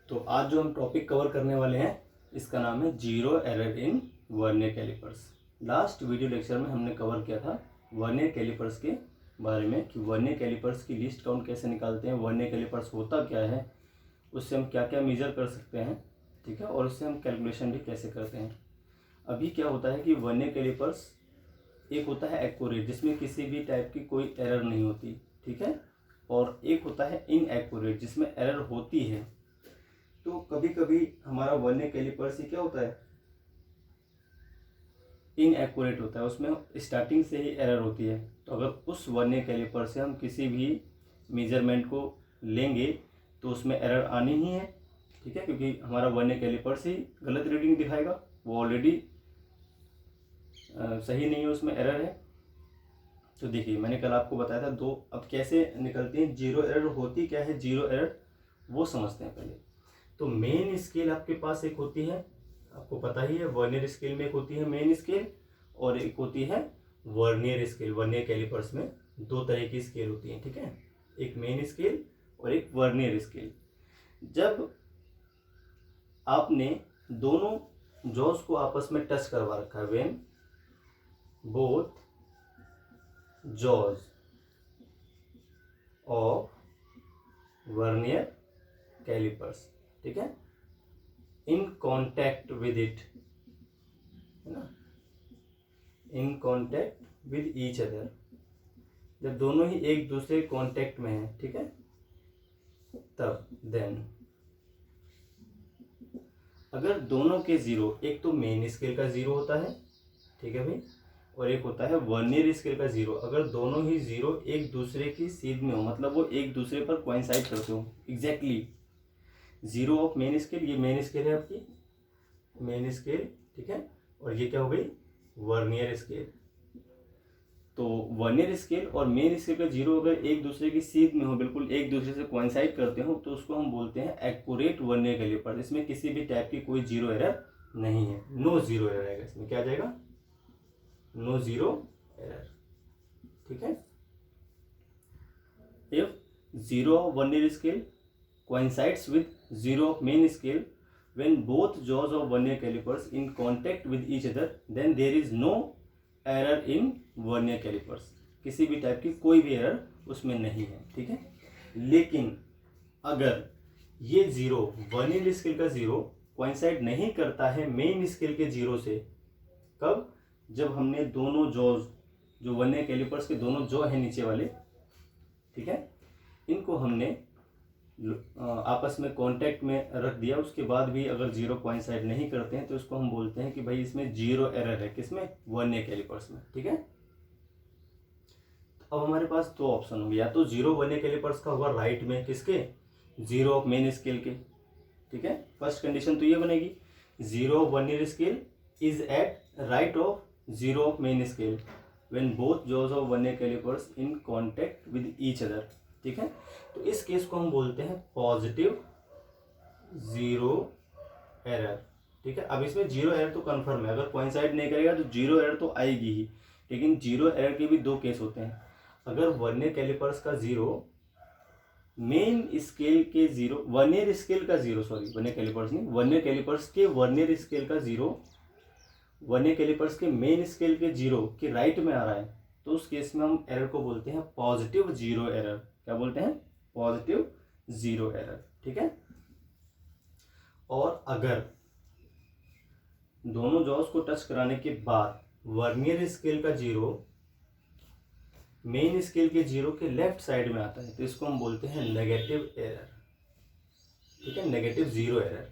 तो आज जो हम टॉपिक कवर करने वाले हैं इसका नाम है zero error in vernier calipers. Last video lecture में हमने कवर किया था वर्नियर कैलिपर्स के बारे में कि वर्नियर कैलिपर्स की लिस्ट काउंट कैसे निकालते हैं, वर्नियर कैलिपर्स होता क्या है, उससे हम क्या क्या मेजर कर सकते हैं, ठीक है, और उससे हम कैलकुलेशन भी कैसे करते हैं। अभी क्या होता है कि वर्नियर कैलिपर्स एक होता है एक्यूरेट जिसमें किसी भी टाइप की कोई एरर नहीं होती, ठीक है, और एक होता है इनएक्यूरेट जिसमें एरर होती है। तो कभी कभी हमारा वर्नियर कैलिपर्स ही क्या होता है, इनएक्यूरेट होता है, उसमें स्टार्टिंग से ही एरर होती है। तो अगर उस वर्नियर कैलिपर से हम किसी भी मेजरमेंट को लेंगे तो उसमें एरर आनी ही है, ठीक है, क्योंकि हमारा वर्नियर कैलिपर से ही गलत रीडिंग दिखाएगा, वो ऑलरेडी सही नहीं है, उसमें एरर है। तो देखिए मैंने कल आपको बताया था दो, अब कैसे निकलती हैं जीरो एरर, होती क्या है जीरो एरर वो समझते हैं पहले। तो मेन स्केल आपके पास एक होती है, आपको पता ही है, वर्नियर स्केल में एक होती है मेन स्केल और एक होती है वर्नियर स्केल। वर्नियर कैलिपर्स में दो तरह की स्केल होती हैं, ठीक है, एक मेन स्केल और एक वर्नियर स्केल। जब आपने दोनों जॉज को आपस में टच करवा रखा है, when both jaws of vernier calipers, ठीक है, इन कॉन्टैक्ट विद इट, है ना, in contact with each other, जब दोनों ही एक दूसरे कॉन्टैक्ट में हैं, ठीक है, तब देन अगर दोनों के जीरो, एक तो मेन स्केल का जीरो होता है, ठीक है भाई, और एक होता है वर्नियर स्केल का जीरो, अगर दोनों ही जीरो एक दूसरे की सीध में हो, मतलब वो एक दूसरे पर कोइंसाइड करते हो exactly, zero of main scale, ये मेन स्केल है आपकी मेन स्केल, ठीक है, और ये क्या हो गई वर्नियर स्केल। तो वर्नियर स्केल और मेन स्केल का जीरो अगर एक दूसरे की सीध में हो, बिल्कुल एक दूसरे से कोइंसाइड करते हो, तो उसको हम बोलते हैं एक्यूरेट वर्नियर कैलिपर। इसमें किसी भी टाइप की कोई जीरो एरर नहीं है, नो जीरो एरर आएगा इसमें, क्या आ जाएगा, नो जीरो एरर, ठीक है। If zero of vernier scale coincides with zero of main scale when both jaws of vernier calipers in contact with each other, then there is no error in vernier calipers। किसी भी type की कोई भी error उसमें नहीं है, ठीक है। लेकिन अगर ये जीरो वर्नियर स्केल का जीरो कोइंसाइड नहीं करता है मेन स्केल के जीरो से, कब, जब हमने दोनों जॉज, जो वर्नियर कैलिपर्स के दोनों जॉ है नीचे वाले, ठीक है, इनको हमने आपस में कांटेक्ट में रख दिया, उसके बाद भी अगर जीरो कोइंसाइड नहीं करते हैं तो इसको हम बोलते हैं कि भाई इसमें जीरो एरर है, किसमें, वर्नियर कैलिपर्स में, ठीक है। अब हमारे पास दो ऑप्शन होंगे, या तो जीरो वर्नियर कैलिपर्स का होगा राइट में, किसके, जीरो ऑफ मेन स्केल के, ठीक है। फर्स्ट कंडीशन तो ये बनेगी, zero of vernier scale is at right of zero of main scale when both jaws of vernier calipers in contact with each other, ठीक है। तो इस केस को हम बोलते हैं पॉजिटिव जीरो एरर, ठीक है। अब इसमें जीरो एरर तो कंफर्म है, अगर कोइंसाइड नहीं करेगा तो जीरो एरर तो आएगी ही, लेकिन जीरो एरर के भी दो केस होते हैं। अगर वर्नियर कैलिपर्स का जीरो मेन स्केल के जीरो, वर्नियर स्केल का जीरो, सॉरी वर्नियर कैलिपर्स नहीं, वर्नियर कैलिपर्स के वर्नियर स्केल का जीरो वर्नियर कैलिपर्स के मेन स्केल के जीरो के राइट में आ रहा है, तो उस केस में हम एरर को बोलते हैं पॉजिटिव जीरो एरर। क्या बोलते हैं, पॉजिटिव जीरो एरर, ठीक है। और अगर दोनों जॉज को टच कराने के बाद वर्नियर स्केल का जीरो मेन स्केल के जीरो के लेफ्ट साइड में आता है, तो इसको हम बोलते हैं नेगेटिव एरर, ठीक है, नेगेटिव जीरो एरर,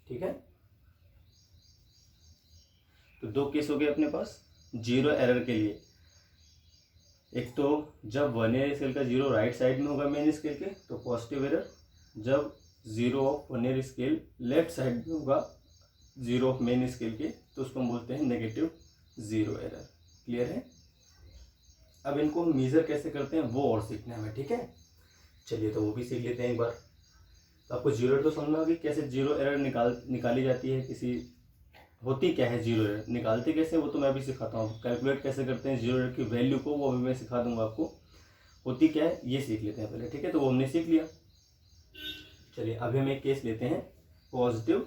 ठीक है। तो दो केस हो गए अपने पास जीरो एरर के लिए, एक तो जब वर्नियर स्केल का जीरो राइट साइड में होगा मेन स्केल के तो पॉजिटिव एरर, जब zero of vernier scale left side में होगा जीरो ऑफ मेन स्केल के तो उसको हम बोलते हैं नेगेटिव जीरो एरर। क्लियर है। अब इनको हम मेजर कैसे करते हैं वो और सीखना है हमें, ठीक है, चलिए तो वो भी सीख लेते हैं एक बार। तो आपको जीरो एरर तो समझ में आ गई, कैसे जीरो एरर निकाली जाती है, किसी होती क्या है जीरो एरर, निकालते कैसे वो तो मैं भी सिखाता हूँ, कैलकुलेट कैसे करते हैं जीरो एरर की वैल्यू को वो भी मैं सिखा दूंगा आपको, होती क्या है ये सीख लेते हैं पहले, ठीक है। तो वो हमने सीख लिया, चलिए अभी हम एक केस लेते हैं पॉजिटिव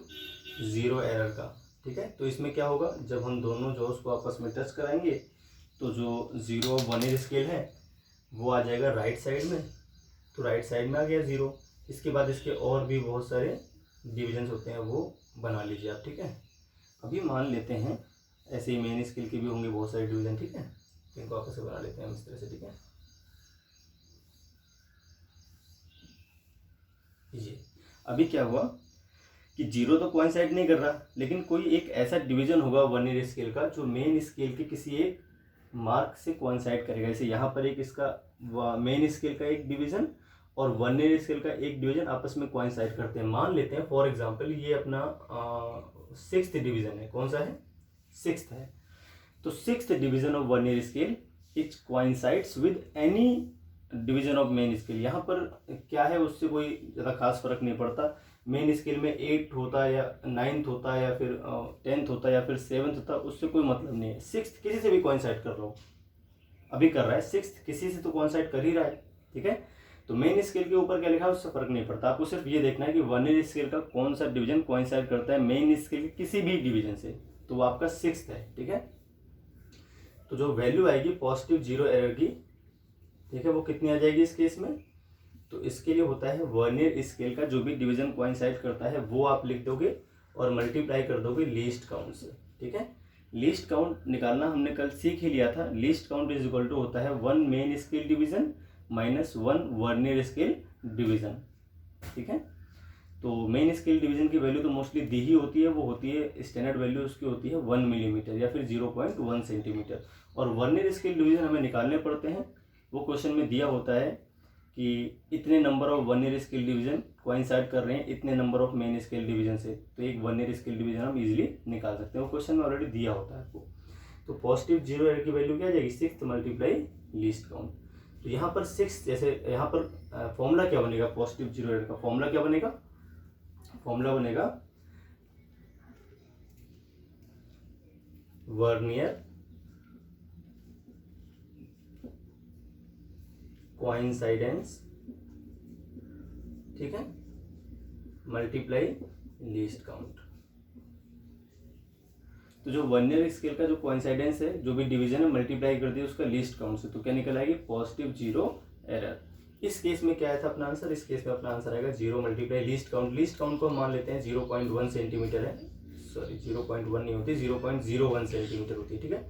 जीरो एरर का, ठीक है। तो इसमें क्या होगा, जब हम दोनों जॉस को आपस में टच कराएंगे तो जो zero of one year scale है वो आ जाएगा राइट साइड में, तो राइट साइड में आ गया जीरो। इसके बाद इसके और भी बहुत सारे डिविजन्स होते हैं वो बना लीजिए आप, ठीक है। अभी मान लेते हैं ऐसे ही मेन स्केल के भी होंगे बहुत सारे डिवीजन, ठीक है। तो इनको आपस में बना लेते हैं हम इस तरह से, ठीक है। ये अभी क्या हुआ कि जीरो तो कोइंसाइड नहीं कर रहा, लेकिन कोई एक ऐसा डिवीजन होगा वन ईयर स्केल का जो मेन स्केल के किसी एक मार्क से कोइंसाइड करेगा। जैसे यहाँ पर एक इसका मेन स्केल का एक डिवीजन और वन ईयर स्केल का एक डिवीजन आपस में कोइंसाइड करते हैं। मान लेते हैं फॉर एग्जांपल ये अपना 6th डिवीजन है, कौन सा है, 6th है। तो 6th division of one year scale it coincides with any division of main scale. यहाँ पर क्या है, उससे कोई ज़्यादा खास फर्क नहीं पड़ता। मेन स्केल में 8 होता है या 9th होता है या फिर 10th होता है या फिर 7th होता है, उससे कोई मतलब नहीं है। 6th किसी से भी कोइंसाइड कर रहा हो, अभी कर रहा है 6th किसी से तो कोइंसाइड कर ही रहा है, ठीक है। तो मेन स्केल के ऊपर क्या लिखा है उससे फर्क नहीं पड़ता, आपको सिर्फ ये देखना है कि वन ईयर स्केल का कौन सा डिवीजन कोइंसाइड करता है मेन स्केल के किसी भी डिवीजन से, तो वो आपका 6th है, ठीक है। तो जो वैल्यू आएगी पॉजिटिव जीरो एरर की, ठीक है, वो कितनी आ जाएगी इस केस में। तो इसके लिए होता है वन ईयर स्केल का जो भी डिवीजन कोइंसाइड करता है वो आप लिख दोगे और मल्टीप्लाई कर दोगे लीस्ट काउंट से, ठीक है। लीस्ट काउंट निकालना हमने कल सीख ही लिया था। Least count is equal to होता है one main scale division minus one one year scale division, ठीक है। तो मेन स्केल डिवीजन की वैल्यू तो मोस्टली दी ही होती है, वो होती है स्टैंडर्ड वैल्यू उसकी होती है 1 मिलीमीटर या फिर 0.1 सेंटीमीटर। और वन ईयर स्केल डिवीजन हमें निकालने पड़ते हैं, वो क्वेश्चन में दिया होता है कि इतने number of one year scale division coincide कर रहे हैं इतने number of main scale division से, तो एक वन ईयर स्केल डिवीजन हम इजीली निकाल सकते हैं, वो क्वेश्चन में ऑलरेडी दिया होता है आपको। तो पॉजिटिव जीरो एरर की वैल्यू क्या आ जाएगी, 6th मल्टीप्लाई लीस्ट काउंट। तो यहाँ पर 6 जैसे यहाँ पर फॉर्मूला क्या बनेगा, पॉजिटिव जीरो एरर का फॉर्मूला क्या बनेगा, फॉर्मूला बनेगा वर्नियर कोइंसाइडेंस, ठीक है, मल्टीप्लाई लीस्ट काउंट। तो जो वन ईयर स्केल का जो कोइंसाइडेंस है, जो भी डिवीजन है, मल्टीप्लाई कर दिया उसका लीस्ट काउंट से, तो क्या निकल आएगी पॉजिटिव जीरो एरर। इस केस में क्या आया था अपना आंसर, इस केस में अपना आंसर आएगा 0 multiply least count. Least count को हम मान लेते हैं 0.1 सेंटीमीटर है, सॉरी 0.1 नहीं होती, 0.01 सेंटीमीटर होती है, ठीक है।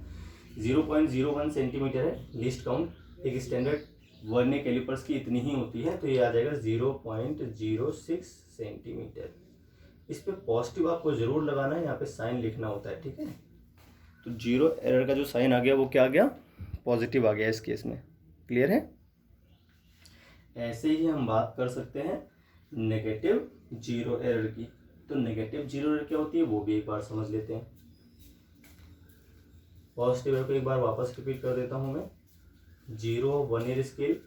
0.01 सेंटीमीटर है लीस्ट काउंट, एक स्टैंडर्ड वर्नियर कैलिपर्स की इतनी ही होती है, तो ये आ जाएगा 0.06 सेंटीमीटर। इस पे पॉजिटिव आपको जरूर लगाना है, यहाँ पे साइन लिखना होता है, ठीक है। तो जीरो एरर का जो साइन आ गया वो क्या आ गया, पॉजिटिव आ गया इस केस में, क्लियर है। ऐसे ही हम बात कर सकते हैं नेगेटिव जीरो एरर की। तो नेगेटिव जीरो एरर क्या होती है वो भी एक बार समझ लेते हैं। पॉजिटिव एरर को एक बार वापस रिपीट कर देता हूं मैं। जीरो वन ईयर स्केल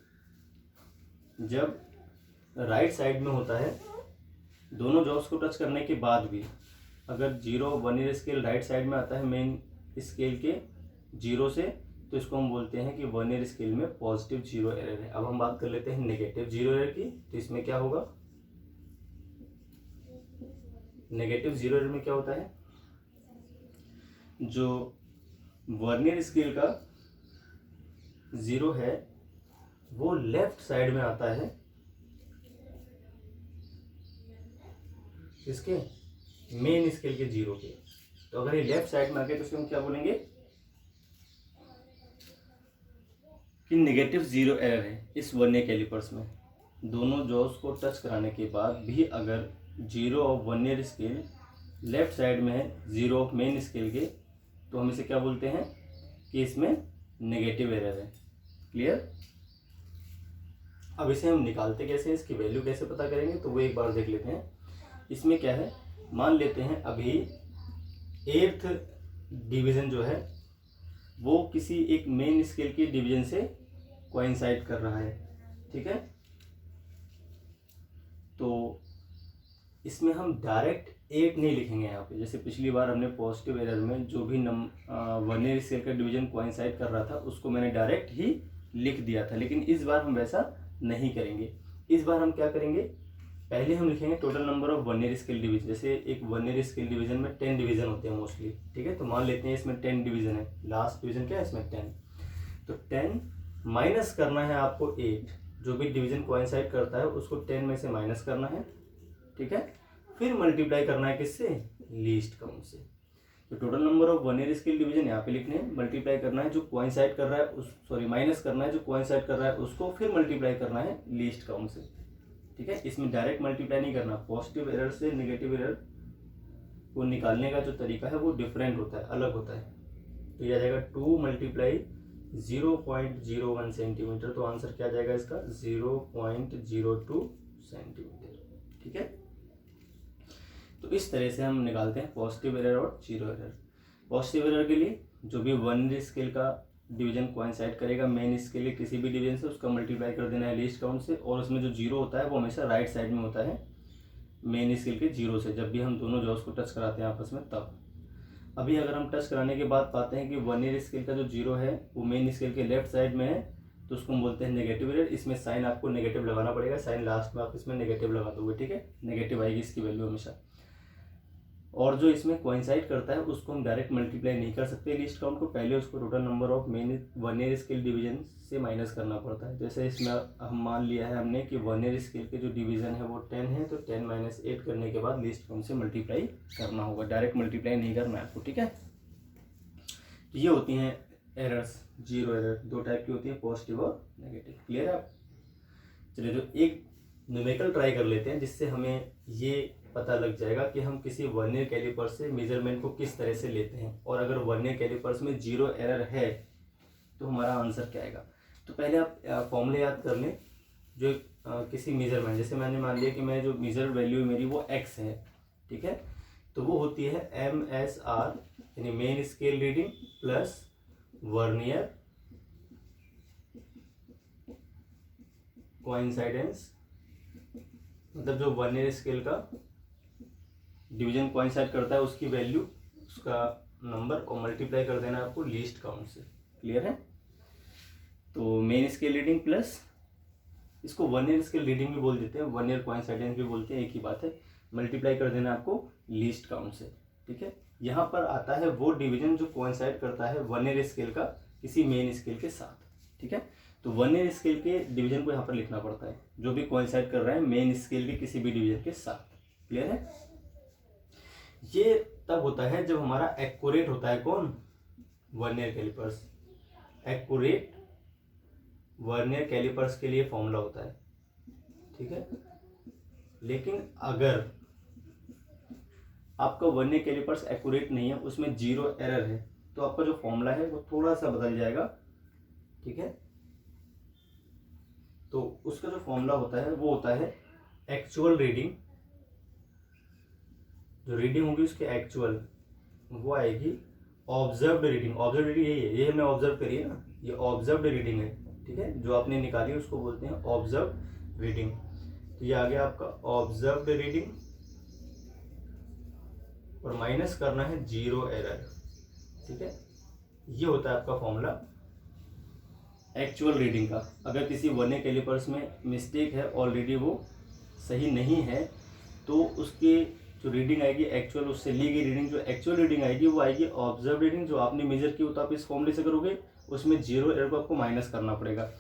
जब राइट साइड में होता है, दोनों जॉब्स को टच करने के बाद भी अगर zero one year scale right side में आता है मेन स्केल के जीरो से, तो इसको हम बोलते हैं कि वन ईयर स्केल में पॉजिटिव जीरो एरर है। अब हम बात कर लेते हैं नेगेटिव जीरो एरर की। तो इसमें क्या होगा, नेगेटिव जीरो एरर में क्या होता है, जो वर्नियर स्केल का जीरो है वो लेफ्ट साइड में आता है इसके मेन स्केल के जीरो के। तो अगर ये लेफ्ट साइड में आ गया तो इसको हम क्या बोलेंगे कि नेगेटिव जीरो एरर है। इस वर्नियर कैलिपर्स में दोनों जॉस को टच कराने के बाद भी अगर zero of vernier scale left side में है जीरो ऑफ मेन स्केल के, तो हम इसे क्या बोलते हैं कि इसमें नेगेटिव एरर है, क्लियर। अब इसे हम निकालते कैसे, इसकी वैल्यू कैसे पता करेंगे, तो वो एक बार देख लेते हैं। इसमें क्या है, मान लेते हैं अभी 8th डिवीजन जो है वो किसी एक मेन स्केल के डिवीजन से कोइंसाइड कर रहा है, ठीक है। तो इसमें हम डायरेक्ट 8 नहीं लिखेंगे यहाँ पे, जैसे पिछली बार हमने पॉजिटिव एरर में जो भी वर्नियर स्केल का डिवीजन कोइंसाइड कर रहा था उसको मैंने डायरेक्ट ही लिख दिया था, लेकिन इस बार हम वैसा नहीं करेंगे। इस बार हम क्या करेंगे पहले हम लिखेंगे total number of vernier scale division. जैसे एक वर्नियर स्केल डिवीजन में 10 डिवीजन होते हैं मोस्टली, ठीक है। तो मान लेते हैं इसमें 10 डिवीजन है, लास्ट डिवीजन क्या है इसमें 10। तो 10 माइनस करना है आपको 8, जो भी डिवीजन कोइंसाइड करता है उसको 10 में से माइनस करना है, ठीक है। फिर मल्टीप्लाई करना है किससे, लीस्ट काउंट से। तो total number of vernier scale division यहाँ पे लिखने हैं, मल्टीप्लाई करना है जो कोइंसाइड कर रहा है उस, सॉरी माइनस करना है जो कोइंसाइड कर रहा है उसको, फिर मल्टीप्लाई करना है लीस्ट काउंट से, ठीक है। इसमें डायरेक्ट मल्टीप्लाई नहीं करना, पॉजिटिव एरर से नेगेटिव एरर को निकालने का जो तरीका है वो डिफरेंट होता है, अलग होता है। तो यह आ जाएगा 2 मल्टीप्लाई 0.01 सेंटीमीटर, तो आंसर क्या आ जाएगा इसका 0.02 सेंटीमीटर, ठीक है। तो इस तरह से हम निकालते हैं पॉजिटिव एरर और जीरो एरर। पॉजिटिव एरर के लिए जो भी वर्नियर स्केल का डिवीजन कोइंसाइड करेगा मेन स्केल के किसी भी डिवीजन से, उसका मल्टीप्लाई कर देना है लीस्ट काउंट से, और उसमें जो जीरो होता है वो हमेशा राइट साइड में होता है मेन स्केल के जीरो से, जब भी हम दोनों जॉस को टच कराते हैं आपस में तब। अभी अगर हम टच कराने के बाद पाते हैं कि वर्नियर स्केल का जो जीरो है वो मेन स्केल के लेफ्ट साइड में है, तो उसको हम बोलते हैं नेगेटिव एरर। इसमें साइन आपको नेगेटिव लगाना पड़ेगा, साइन लास्ट में आप इसमें नेगेटिव लगा दोगे, ठीक है, नेगेटिव आएगी इसकी वैल्यू हमेशा। और जो इसमें कोइंसाइड करता है उसको हम डायरेक्ट मल्टीप्लाई नहीं कर सकते लिस्ट काउंट को, पहले उसको total number of main vernier scale division से माइनस करना पड़ता है। जैसे इसमें हम मान लिया है हमने कि वर्नियर स्केल के जो डिवीजन है वो 10 है, तो 10 माइनस 8 करने के बाद लिस्ट काउंट से मल्टीप्लाई करना होगा, डायरेक्ट मल्टीप्लाई नहीं करना है आपको, ठीक है। तो ये होती हैं एरर्स, जीरो एरर दो टाइप की होती है, पॉजिटिव और नेगेटिव। क्लियर है आप? चलिए तो एक न्यूमेरिकल ट्राई कर लेते हैं जिससे हमें ये पता लग जाएगा कि हम किसी वर्नियर कैलिपर से मेजरमेंट को किस तरह से लेते हैं, और अगर वर्नियर कैलिपर्स में जीरो एरर है तो हमारा आंसर क्या आएगा। तो पहले आप फॉर्मूले याद कर लें जो किसी मेजरमेंट, जैसे मैंने मान लिया कि मैं जो मेजर वैल्यू मेरी वो x है, ठीक है, तो वो होती है MSR यानी main scale reading plus vernier coincidence, मतलब जो वर्नियर स्केल का डिवीजन कोइंसाइड करता है उसकी वैल्यू, उसका नंबर, और मल्टीप्लाई कर देना आपको लीस्ट काउंट से। क्लियर है? तो मेन स्केल रीडिंग प्लस, इसको वर्नियर स्केल रीडिंग भी बोल देते हैं, वर्नियर कोइंसाइडेंस भी बोलते हैं, एक ही बात है, मल्टीप्लाई कर देना आपको लीस्ट काउंट से, ठीक है। यहाँ पर आता है वो डिवीजन जो कोइंसाइड करता है वर्नियर स्केल का किसी मेन स्केल के साथ, ठीक है। तो वर्नियर स्केल के डिवीजन को यहाँ पर लिखना पड़ता है जो भी कोइंसाइड कर रहा है मेन स्केल के किसी भी डिवीजन के साथ। क्लियर है? ये तब होता है जब हमारा एक्यूरेट होता है कौन, vernier calipers. Accurate vernier calipers के लिए फॉर्मूला होता है, ठीक है। लेकिन अगर आपका वर्नियर कैलिपर्स एक्यूरेट नहीं है, उसमें जीरो एरर है, तो आपका जो फॉर्मूला है वो थोड़ा सा बदल जाएगा, ठीक है। तो उसका जो फॉर्मूला होता है वो होता है एक्चुअल रीडिंग, जो रीडिंग होगी उसकी एक्चुअल वो आएगी ऑब्जर्व्ड रीडिंग। ऑब्जर्व रीडिंग यही है, ये हमने ऑब्जर्व करी है ना, ये ऑब्जर्व्ड रीडिंग है, ठीक है, जो आपने निकाली उसको बोलते हैं ऑब्जर्व रीडिंग। तो ये आ गया आपका ऑब्जर्व्ड रीडिंग, और माइनस करना है जीरो एरर, ठीक है। ये होता है आपका फॉर्मूला एक्चुअल रीडिंग का। अगर किसी वर्नियर कैलिपर्स में मिस्टेक है, ऑलरेडी वो सही नहीं है, तो उसकी जो रीडिंग आएगी एक्चुअल, उससे ली गई रीडिंग जो एक्चुअल रीडिंग आएगी वो आएगी ऑब्जर्व रीडिंग, जो आपने मेजर की, तो आप इस फॉर्मूले से करोगे, उसमें जीरो एरर को आपको माइनस करना पड़ेगा।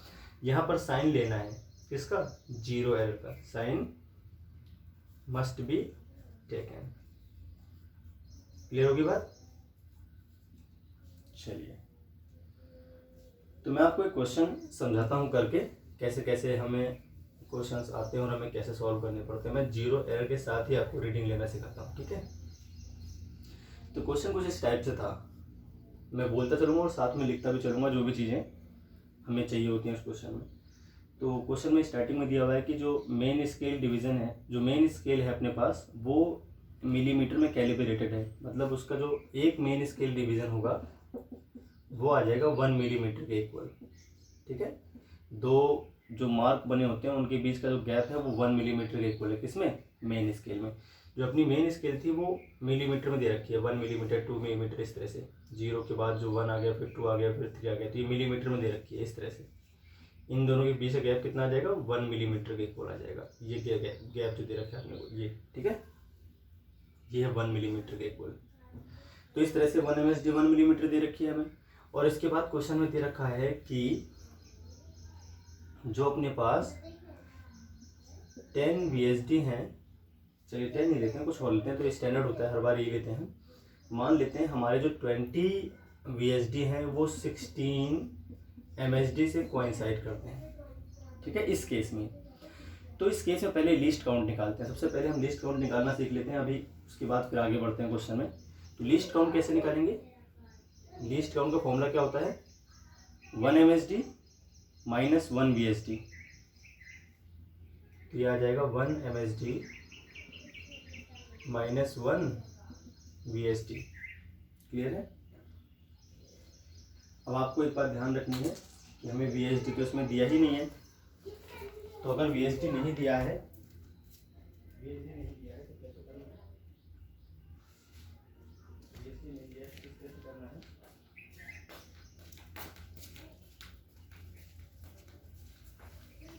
यहाँ पर साइन लेना है किसका, जीरो एरर का, sign must be taken. Clear होगी बात? चलिए तो मैं आपको एक क्वेश्चन समझाता हूँ करके, कैसे कैसे हमें क्वेश्चंस आते हैं और हमें कैसे सॉल्व करने पड़ते हैं। मैं जीरो एरर के साथ ही आपको रीडिंग लेना सिखाता हूँ, ठीक है। तो क्वेश्चन कुछ इस टाइप से था, मैं बोलता चलूँगा और साथ में लिखता भी चलूँगा जो भी चीज़ें हमें चाहिए होती हैं उस क्वेश्चन में। तो क्वेश्चन में स्टार्टिंग में दिया हुआ है कि जो मेन स्केल डिवीज़न है, जो मेन स्केल है अपने पास, वो मिलीमीटर में कैलिब्रेटेड है, मतलब उसका जो एक मेन स्केल डिवीज़न होगा वो आ जाएगा 1 मिलीमीटर के इक्वल, ठीक है। दो जो मार्क बने होते हैं उनके बीच का जो गैप है वो 1 मिलीमीटर के इक्वल है, किसमें, मेन स्केल में। जो अपनी मेन स्केल थी वो मिलीमीटर में दे रखी है, 1 मिलीमीटर, 2 मिलीमीटर, इस तरह से, जीरो के बाद जो 1 आ गया, फिर 2 आ गया, फिर 3 आ गया, तो ये मिलीमीटर में दे रखी है इस तरह से, इन दोनों के बीच का गैप कितना आ जाएगा, 1 मिलीमीटर के इक्वल आ जाएगा। ये गैप जो दे रखा है आपने को, ये ठीक है, ये है 1 मिलीमीटर के इक्वल। तो इस तरह से 1 MSD 1 मिलीमीटर दे रखी है हमें। और इसके बाद क्वेश्चन में दे रखा है कि जो अपने पास 10 VSD हैं, चलिए 10 नहीं लेते हैं, कुछ और लेते हैं, तो स्टैंडर्ड होता है, हर बार ये लेते हैं। मान लेते हैं हमारे जो 20 VSD हैं वो 16 MSD से कोइंसाइड करते हैं, ठीक है, इस केस में। तो इस केस में पहले लीस्ट काउंट निकालते हैं। सबसे पहले हम लीस्ट काउंट निकालना सीख लेते हैं अभी, उसके बाद फिर आगे बढ़ते हैं क्वेश्चन में। तो लीस्ट काउंट कैसे निकालेंगे? लीस्ट काउंट का फॉर्मूला क्या होता है, 1 MSD माइनस 1 VSD। तो यह आ जाएगा 1 MSD माइनस 1 VSD। क्लियर है? अब आपको एक बात ध्यान रखनी है कि हमें VSD तो इसमें दिया ही नहीं है, तो अगर VSD नहीं दिया है,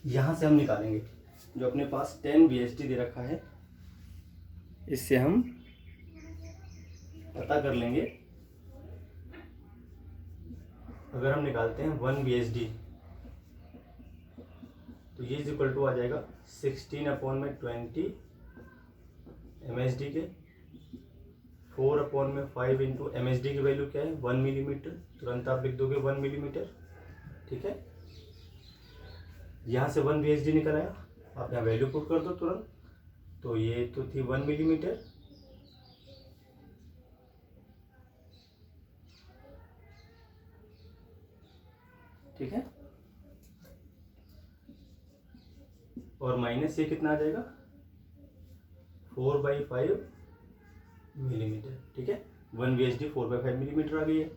यहां से हम निकालेंगे जो अपने पास 10 VSD दे रखा है, इससे हम पता कर लेंगे। अगर हम निकालते हैं 1 VSD तो ये इज इक्वल टू आ जाएगा 16/20 MSD के, 4/5 इंटू MSD की वैल्यू क्या है, 1 मिलीमीटर। तुरंत आप लिख दोगे 1 मिलीमीटर, ठीक है। यहाँ से 1 VSD निकल आया, आप यहाँ वैल्यू पुट कर दो तुरंत। तो ये तो थी 1 मिलीमीटर, ठीक है, और माइनस ये कितना आ जाएगा, 4/5 मिलीमीटर, ठीक है। 1 VSD 4/5 मिलीमीटर आ गई है।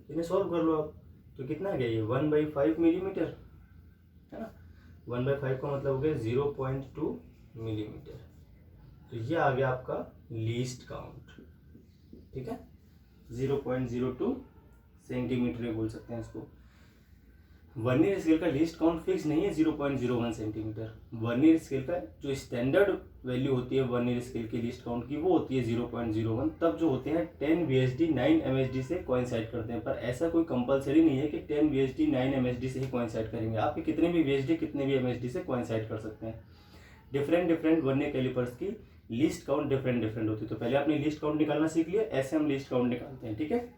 इन्हें सॉल्व कर लो आप, तो कितना आ गया ये 1/5 मिलीमीटर, है ना। 1/5 का मतलब हो गया 0.2 मिलीमीटर। तो ये आ गया आपका लीस्ट काउंट, ठीक है, 0.02 सेंटीमीटर बोल सकते हैं इसको। वर्नियर स्केल का लीस्ट काउंट फिक्स नहीं है 0.01 सेंटीमीटर। वर्नियर स्केल का जो स्टैंडर्ड वैल्यू होती है वर्नियर स्केल की लीस्ट काउंट की, वो होती है 0.01। तब जो होते हैं 10 VSD 9 MSD से कोइंसाइड करते हैं, पर ऐसा कोई कंपलसरी नहीं है कि 10 VSD 9 MSD से ही कोइंसाइड करेंगे। आपके कितने भी VSD कितने भी MSD से कोइंसाइड कर सकते हैं। डिफरेंट वर्नियर कैलिपर्स की लीस्ट काउंट डिफरेंट होती है। तो पहले आपने लीस्ट काउंट निकालना सीख लिया, ऐसे हम लीस्ट काउंट निकालते हैं, ठीक है।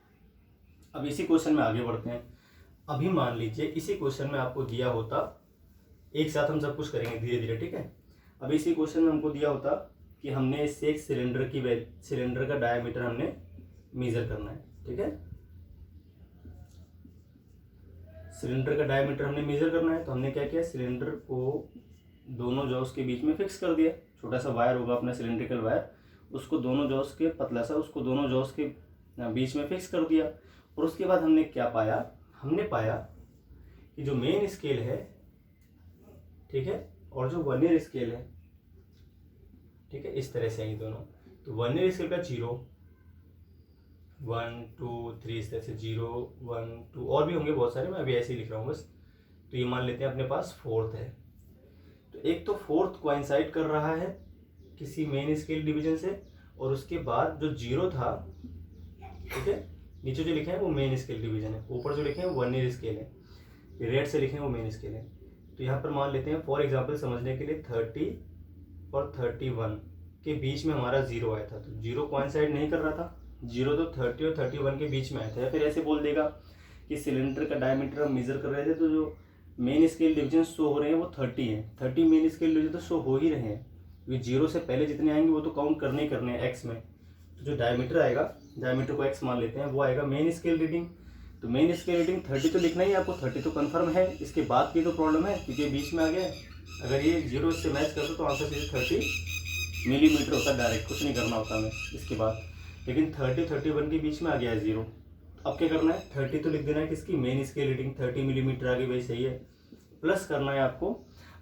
अब इसी क्वेश्चन में आगे बढ़ते हैं। अभी मान लीजिए इसी क्वेश्चन में आपको दिया होता, एक साथ हम सब कुछ करेंगे धीरे धीरे, ठीक है। अब इसी क्वेश्चन में हमको दिया होता कि हमने इससे एक सिलेंडर का डायमीटर हमने मेजर करना है, ठीक है। सिलेंडर का डायमीटर हमने मेजर करना है, तो हमने क्या किया, सिलेंडर को दोनों जॉस के बीच में फिक्स कर दिया। छोटा सा वायर होगा अपना सिलेंड्रिकल वायर, उसको दोनों जॉस के पतला सा, उसको दोनों जॉस के बीच में फिक्स कर दिया। और उसके बाद हमने क्या पाया, हमने पाया कि जो मेन स्केल है, ठीक है, और जो वर्नियर स्केल है, ठीक है, इस तरह से हैं दोनों। तो वर्नियर स्केल का 0 1 2 3 इस तरह से 0 1 2 और भी होंगे बहुत सारे, मैं अभी ऐसे ही लिख रहा हूँ बस। तो ये मान लेते हैं अपने पास फोर्थ है। तो एक तो फोर्थ कोइंसाइड कर रहा है किसी मेन स्केल डिवीजन से, और उसके बाद जो 0 था, ठीक है, नीचे जो लिखे हैं वो मेन स्केल डिवीजन है, ऊपर जो लिखे हैं वो वर्नियर स्केल है, रेड से लिखे हैं वो मेन स्केल है। तो यहाँ पर मान लेते हैं फॉर एग्जांपल समझने के लिए 30 और 31 के बीच में हमारा 0 आया था। तो 0 कोइंसाइड नहीं कर रहा था, 0 तो 30 और 31 के बीच में आया था। या फिर ऐसे बोल देगा कि सिलेंडर का डायमीटर हम मेजर कर रहे थे, तो जो मेन स्केल डिवीजन शो हो रहे हैं वो 30 हैं, 30 मेन स्केल डिवीजन तो शो हो ही रहे हैं, क्योंकि 0 से पहले जितने आएंगे वो तो काउंट करने ही करने हैं एक्स में। तो जो डायमीटर आएगा, डायमीटर को एक्स मान लेते हैं, वो आएगा मेन स्केल रीडिंग। तो मेन स्केल रीडिंग 30 तो लिखना ही आपको, 30 तो कंफर्म है, इसके बाद की तो प्रॉब्लम है क्योंकि बीच में आ गया। अगर ये 0 से मैच कर दो तो आंसर सीधे 30 मिलीमीटर होता है डायरेक्ट, कुछ नहीं करना होता हमें इसके बाद। लेकिन 30-31 के बीच में आ गया है 0। अब क्या करना है, 30 तो लिख देना है किसकी, मेन स्केल रीडिंग 30 मिलीमीटर आ गई, भाई सही है। प्लस करना है आपको,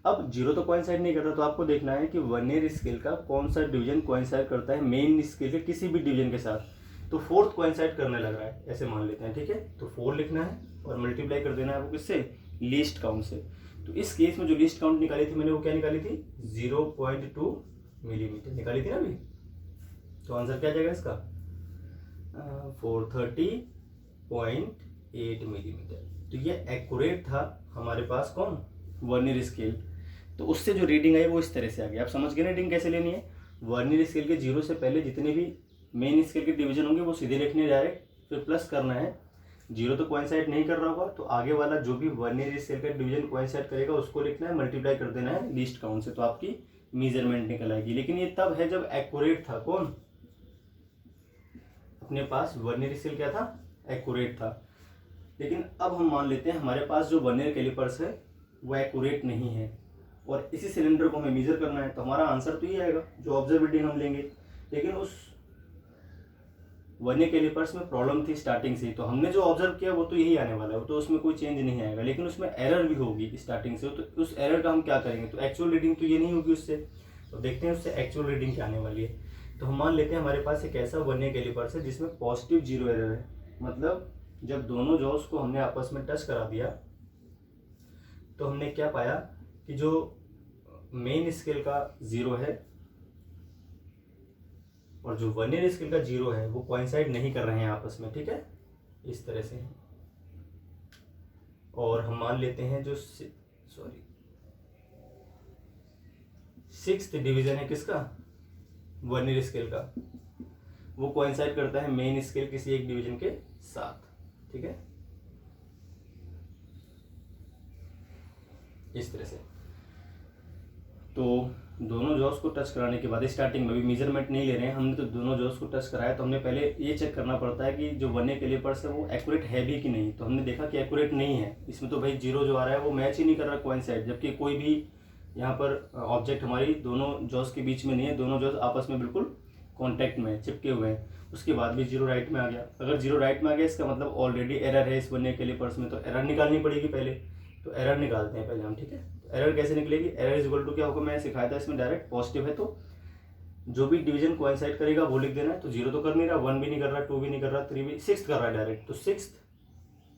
अब 0 तो कोइंसाइड नहीं करता, तो आपको देखना है कि वर्नियर स्केल का कौन सा डिवीजन कोइंसाइड करता है मेन स्केल के किसी भी डिवीजन के साथ। तो फोर्थ कोइंसाइड करने लग रहा है, ऐसे मान लेते हैं, ठीक है। तो 4 लिखना है और मल्टीप्लाई कर देना है आपको किससे, लीस्ट काउंट से। तो इस केस में जो लिस्ट काउंट निकाली थी मैंने वो क्या निकाली थी 0.2 मिलीमीटर निकाली थी ना अभी। तो आंसर क्या जाएगा इसका 430.8 मिलीमीटर। तो ये एक्यूरेट था हमारे पास कौन वर्नियर स्केल। तो उससे जो रीडिंग आई वो इस तरह से आ गई। आप समझ गए ना रीडिंग कैसे लेनी है। वर्नियर स्केल के 0 से पहले जितने भी मेन स्केल के डिवीजन होंगे वो सीधे लिखने डायरेक्ट, फिर प्लस करना है। 0 तो कोइंसाइड नहीं कर रहा होगा तो आगे वाला जो भी वर्नियर स्केल का डिवीजन कोइंसाइड करेगा उसको लिखना है, मल्टीप्लाई कर देना है लीस्ट काउंट से, तो आपकी मेजरमेंट निकल आएगी। लेकिन ये तब है जब एक्यूरेट था कौन अपने पास वर्नियर स्केल क्या था एक्यूरेट था। लेकिन अब हम मान लेते हैं हमारे पास जो वर्नियर कैलिपर्स है वो एक्यूरेट नहीं है और इसी सिलेंडर को हमें मेजर करना है, तो हमारा आंसर तो ये आएगा जो ऑब्जर्व रीडिंग हम लेंगे। लेकिन उस वर्नियर कैलिपर्स में प्रॉब्लम थी स्टार्टिंग से ही, तो हमने जो ऑब्जर्व किया वो तो यही आने वाला है, वो तो उसमें कोई चेंज नहीं आएगा। लेकिन उसमें एरर भी होगी स्टार्टिंग से, तो उस एरर का हम क्या करेंगे, तो एक्चुअल रीडिंग तो ये नहीं होगी उससे। तो देखते हैं उससे एक्चुअल रीडिंग क्या आने वाली है। तो हम मान लेते हैं हमारे पास एक ऐसा वर्नियर कैलिपर्स है जिसमें पॉजिटिव 0 एरर है। मतलब जब दोनों जॉस को हमने आपस में टच करा दिया तो हमने क्या पाया कि जो मेन स्केल का 0 है और जो वर्नियर स्केल का 0 है वो कोइंसाइड नहीं कर रहे हैं आपस में, ठीक है, इस तरह से। और हम मान लेते हैं जो सिक्स्थ डिवीजन है किसका वर्नियर स्केल का, वो कोइंसाइड करता है मेन स्केल किसी एक डिवीजन के साथ, ठीक है, इस तरह से। तो दोनों जॉस को टच कराने के बाद स्टार्टिंग में भी मेजरमेंट नहीं ले रहे हैं हमने, तो दोनों जॉस को टच कराया तो हमने पहले ये चेक करना पड़ता है कि जो वर्नियर कैलिपर्स है वो एक्यूरेट है भी कि नहीं। तो हमने देखा कि एक्यूरेट नहीं है, इसमें तो भाई 0 जो आ रहा है वो मैच ही नहीं कर रहा कोइंसाइड, जबकि कोई भी यहाँ पर ऑब्जेक्ट हमारी दोनों जॉस के बीच में नहीं है, दोनों जॉस आपस में बिल्कुल कॉन्टैक्ट में चिपके हुए हैं। उसके बाद भी 0 राइट में आ गया। अगर 0 राइट में आ गया इसका मतलब ऑलरेडी एरर है इस वर्नियर कैलिपर्स में, तो एरर निकालनी पड़ेगी पहले। तो एरर निकालते हैं पहले हम, ठीक है। तो एरर कैसे निकलेगी, एरर इज इक्वल टू क्या होगा, मैंने सिखाया था इसमें डायरेक्ट पॉजिटिव है तो जो भी डिवीजन कोइंसाइड करेगा वो लिख देना है। तो 0 तो कर नहीं रहा, 1 भी नहीं कर रहा, 2 भी नहीं कर रहा, 3 भी, 6 कर रहा है डायरेक्ट, तो 6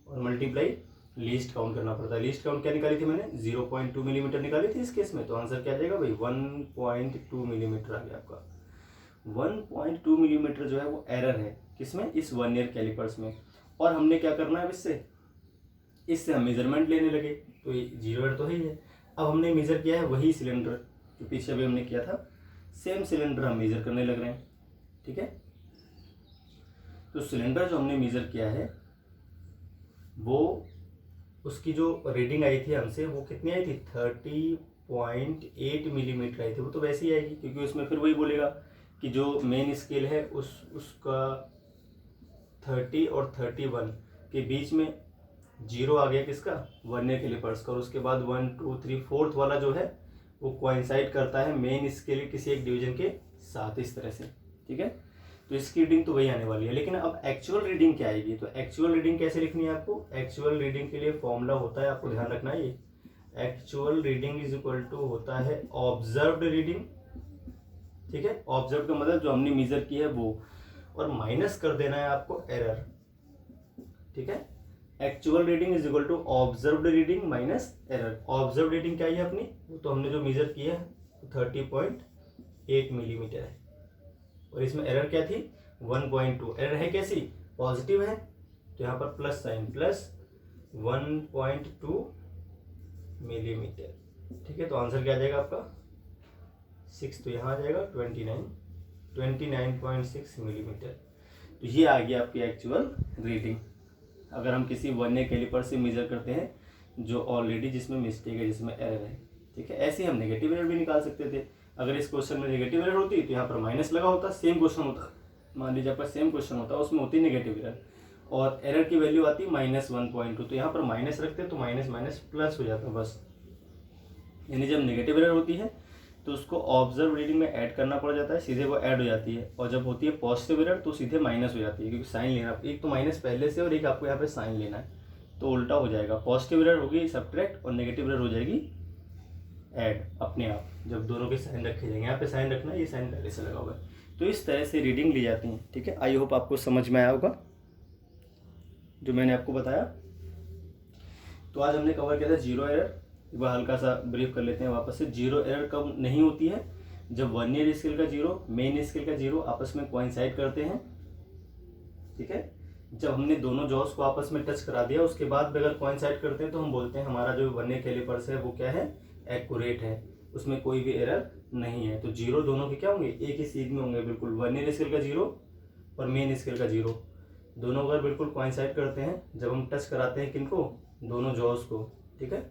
और मल्टीप्लाई लीस्ट काउंट करना पड़ता है। लीस्ट काउंट क्या निकाली थी मैंने 0.2 मिलीमीटर निकाली थी इस केस में। तो आंसर क्या आ जाएगा भाई 1.2 मिलीमीटर आ गया आपका। 1.2 मिलीमीटर जो है वो एरर है किसमें, इस वर्नियर कैलिपर्स में। और हमने क्या करना है इससे हम मेजरमेंट लेने लगे, तो ये 0 एरर तो ही है। अब हमने मेजर किया है वही सिलेंडर जो पीछे भी हमने किया था, सेम सिलेंडर हम मेजर करने लग रहे हैं, ठीक है। तो सिलेंडर जो हमने मेजर किया है वो उसकी जो रीडिंग आई थी हमसे वो कितनी आई थी 30.8 मिलीमीटर आई थी। वो तो वैसे ही आएगी क्योंकि उसमें फिर वही बोलेगा कि जो मेन स्केल है उसका 30 और 31 के बीच में 0 आ गया किसका वर्नियर कैलिपर्स का, और उसके बाद 1 2 3 4th वाला जो है वो कोइंसाइड करता है मेन स्केल किसी एक डिवीजन के साथ, इस तरह से, ठीक है। तो इसकी रीडिंग तो वही आने वाली है। लेकिन अब एक्चुअल रीडिंग क्या आएगी, तो एक्चुअल रीडिंग कैसे लिखनी है आपको, एक्चुअल रीडिंग के लिए फॉर्मूला होता है, आपको ध्यान रखना है ये, actual reading is equal to होता है ऑब्जर्व्ड रीडिंग, ठीक है। ऑब्जर्व का मतलब जो हमने मेजर की है वो, और माइनस कर देना है आपको एरर, ठीक है। Actual reading is equal to observed reading minus error. Observe reading क्या है अपनी, तो हमने जो मेजर की है 30.8 मिलीमीटर है, और इसमें एरर क्या थी 1.2। एरर है कैसी, पॉजिटिव है, तो यहाँ पर प्लस साइन, प्लस 1.2 मिलीमीटर, ठीक है। तो आंसर क्या आ जाएगा आपका 6, तो यहाँ आ जाएगा 29.6 मिलीमीटर। तो ये आ गया आपकी एक्चुअल रीडिंग अगर हम किसी वर्नियर कैलिपर से मेजर करते हैं जो ऑलरेडी जिसमें मिस्टेक है, जिसमें एरर है, ठीक है। ऐसे हम नेगेटिव एरर भी निकाल सकते थे। अगर इस क्वेश्चन में नेगेटिव एरर होती तो यहाँ पर माइनस लगा होता, सेम क्वेश्चन होता, मान लीजिए आपका सेम क्वेश्चन होता, उसमें होती नेगेटिव एरर और एरर की वैल्यू आती -1.2, तो यहाँ पर माइनस रखते तो माइनस माइनस प्लस हो जाता बस। यानी जब नेगेटिव एरर होती है तो उसको ऑब्जर्व रीडिंग में ऐड करना पड़ जाता है, सीधे वो ऐड हो जाती है, और जब होती है पॉजिटिव एरर तो सीधे माइनस हो जाती है, क्योंकि साइन लेना, एक तो माइनस पहले से और एक आपको यहाँ पे साइन लेना है, तो उल्टा हो जाएगा। पॉजिटिव एरर होगी सब्ट्रैक्ट और नेगेटिव एरर हो जाएगी ऐड अपने आप, जब दोनों के साइन रखे जाएंगे। यहाँ पे साइन रखना है, ये साइन पहले से लगा हुआ है। तो इस तरह से रीडिंग ली जाती है, ठीक है। आई होप आपको समझ में आया होगा जो मैंने आपको बताया। तो आज हमने कवर किया था 0 एरर, एक बार हल्का सा ब्रीफ कर लेते हैं वापस से। जीरो एरर कब नहीं होती है? जब वर्नियर स्केल का जीरो मेन स्केल का जीरो आपस में कोइंसाइड करते हैं, ठीक है। जब हमने दोनों जॉस को आपस में टच करा दिया उसके बाद भी अगर कोइंसाइड करते हैं तो हम बोलते हैं हमारा जो वर्नियर कैलिपर्स है वो क्या है? एक्यूरेट है, उसमें कोई भी एरर नहीं है। तो जीरो दोनों के क्या होंगे? एक ही सीध में होंगे बिल्कुल। वर्नियर स्केल का जीरो और मेन स्केल का जीरो दोनों अगर बिल्कुल कोइंसाइड करते हैं जब हम टच कराते हैं किनको? दोनों जॉस को, ठीक है।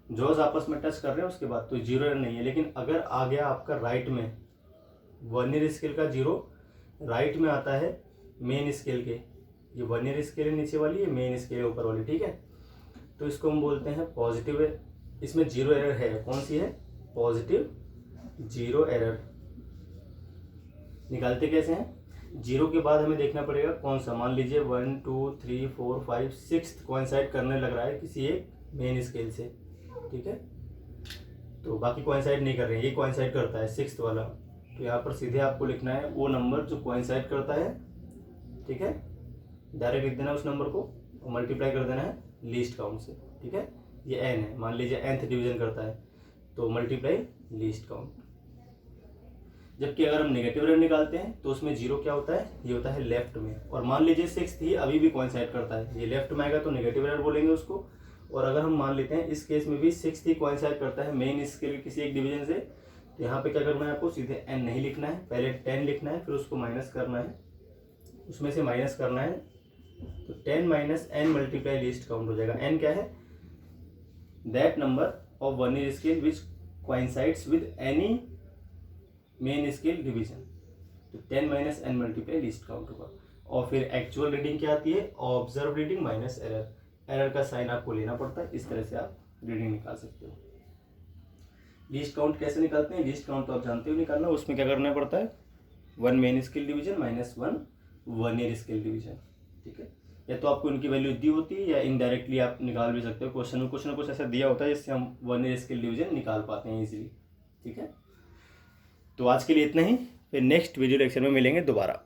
जॉस आपस में टच कर रहे हैं उसके बाद तो जीरो एरर नहीं है। लेकिन अगर आ गया आपका राइट में, वर्नियर स्केल का जीरो राइट में आता है मेन स्केल के, ये वर्नियर स्केल है नीचे वाली, ये मेन स्केल है ऊपर वाली, ठीक है। तो इसको हम बोलते हैं पॉजिटिव, इसमें जीरो एरर है। कौन सी है? Positive zero error. निकालते कैसे हैं? जीरो के बाद हमें देखना पड़ेगा कौन सा। मान लीजिए 1 2 3 4 5 6 कोइंसाइड करने लग रहा है किसी एक मेन स्केल से, ठीक है। तो बाकी कोइंसाइड नहीं कर रहे हैं, ये कोइंसाइड करता है 6th वाला। तो यहाँ पर सीधे आपको लिखना है वो नंबर जो कोइंसाइड करता है, ठीक है। डायरेक्ट लिख देना उस नंबर को और मल्टीप्लाई कर देना है लीस्ट काउंट से, ठीक है। ये n है, मान लीजिए nth डिवीजन करता है तो मल्टीप्लाई लीस्ट काउंट। जबकि अगर हम नेगेटिव एरर निकालते हैं तो उसमें जीरो क्या होता है? ये होता है लेफ्ट में। और मान लीजिए 6th ही अभी भी कोइंसाइड करता है, ये लेफ्ट में आएगा तो नेगेटिव एरर बोलेंगे उसको। और अगर हम मान लेते हैं इस केस में भी 6th ही कोइंसाइड करता है मेन स्केल किसी एक डिवीजन से, तो यहाँ पे क्या करना है आपको? सीधे n नहीं लिखना है, पहले 10 लिखना है, फिर उसको माइनस करना है, उसमें से माइनस करना है। तो 10 minus n multiply least count हो जाएगा। n क्या है? That number of vernier scale which coincides with any main scale division. तो 10 minus n multiply least count होगा। और फिर एक्चुअल रीडिंग क्या आती है? Observe reading minus error. Error का साइन आपको लेना पड़ता है, इस तरह से आप रीडिंग निकाल सकते हो। लीस्ट काउंट कैसे निकालते हैं? लीस्ट काउंट तो आप जानते हो निकालना। उसमें क्या करना पड़ता है? 1 main scale division minus 1 vernier scale division, ठीक है। या तो आपको इनकी वैल्यू दी होती है या इनडायरेक्टली आप निकाल भी सकते हो। क्वेश्चन में कुछ ना कुछ ऐसा दिया होता है जिससे हम वर्नियर स्केल डिवीजन निकाल पाते हैं इजीली, ठीक है। तो आज के लिए इतना ही, फिर नेक्स्ट वीडियो लेक्चर में मिलेंगे दोबारा।